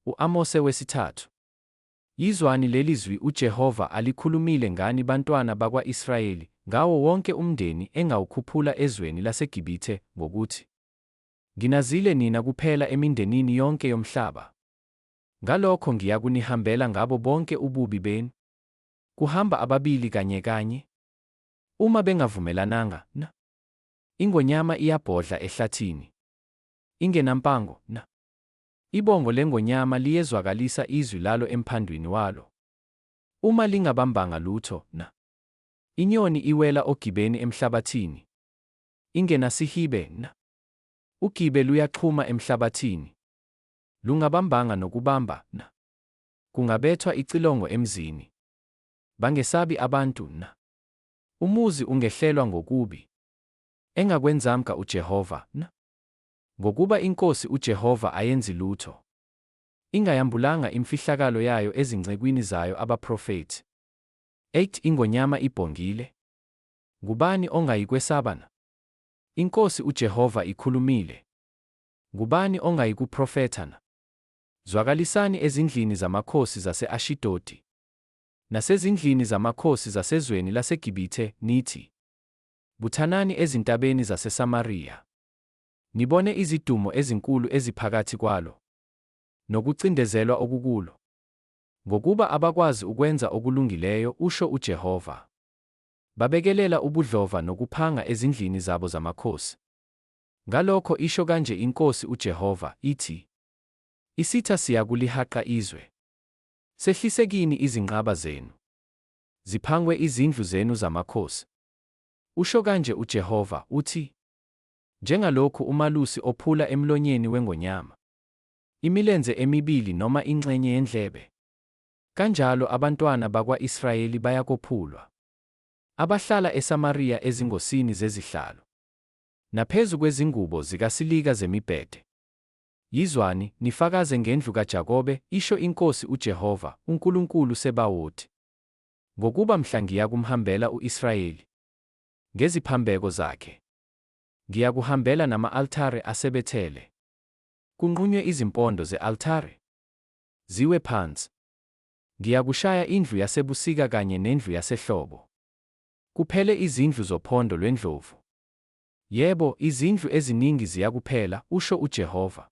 U-Amose wesithathu. Yizwani leli zwi uJehova alikhulumile ngani bantwana bakwa-Israyeli ngawo wonke umndeni engawukhuphula ezweni laseGibhithe ngokuthi, nginazile nina kuphela emindenini yonke yomhlaba. Ngalokho ngiyakunihambela ngabo bonke ububi benu. Kuhamba ababili kanye. Uma bengavumelananga, ingonyama iyabhodla ehlathini. Ingenampango, ibongo lengonyama liyezwakalisa izwi lalo emphandwini walo. Uma lingabambanga lutho, inyoni iwela ogibeni emhlabathini. Ingenasihibe, ugibe luyaxhuma emhlabathini. Lungabambanga nokubamba, kungabethwa icilongo emzini. Bangesabi abantu, umuzi ungehlelwa ngokubi. Engakwenzanga uJehova, ngokuba iNkosi uJehova ayenzi lutho. Ingayambulanga imfihlakalo yayo ezingcekwini zayo abaprofethi. 8 Ingonyama ibhongile. Ngubani ongayikwesaba na? iNkosi uJehova ikhulumile. Ngubani ongayikuprofetha na? Zwakalisani ezindlini zamakhosi zase-Ashidodi nasezindlini zamakhosi zasezweni laseGibhithe nithi, buthanani ezintabeni zaseSamariya. Nibone izidumo ezinkulu eziphakathi kwalo, nokucindezelwa okukulo. Ngokuba abakwazi ukwenza okulungileyo, usho uJehova. Babekelela ubudlova nokuphanga ezindlini zabo zamakhosi. Ngalokho isho kanje iNkosi uJehova, ithi, isitha siyakulihaqa izwe. Sehlisekini izinqaba zenu. Ziphangwe izindlu zenu zamakhosi. Usho kanje uJehova, uthi, njengalokhu umalusi ophula emlonyeni wengonyama, imilenze emibili noma ingxenye yendlebe, kanjalo abantwana bakwa-Israyeli bayakophulwa, abahlala eSamariya ezingosini zezihlalo, naphezu kwezingubo zikasilika zemibhede. Yizwani, nifakaze ngendlu kaJakobe, isho iNkosi uJehova, uNkulunkulu Sebawothi. Ngokuba mhla ngiyakumhambela u-Israyeli ngeziphambeko zakhe, ngiyakuhambela nama-althare asebethele. Kunqunywe izimpondo ze-althare ziwe phansi. Ngiyakushaya indlu yasebusika kanye nendlu yasehlobo. Kuphele izindlu zophondo lwendlovu. Yebo, izindlu eziningi ziyakuphela, usho uJehova.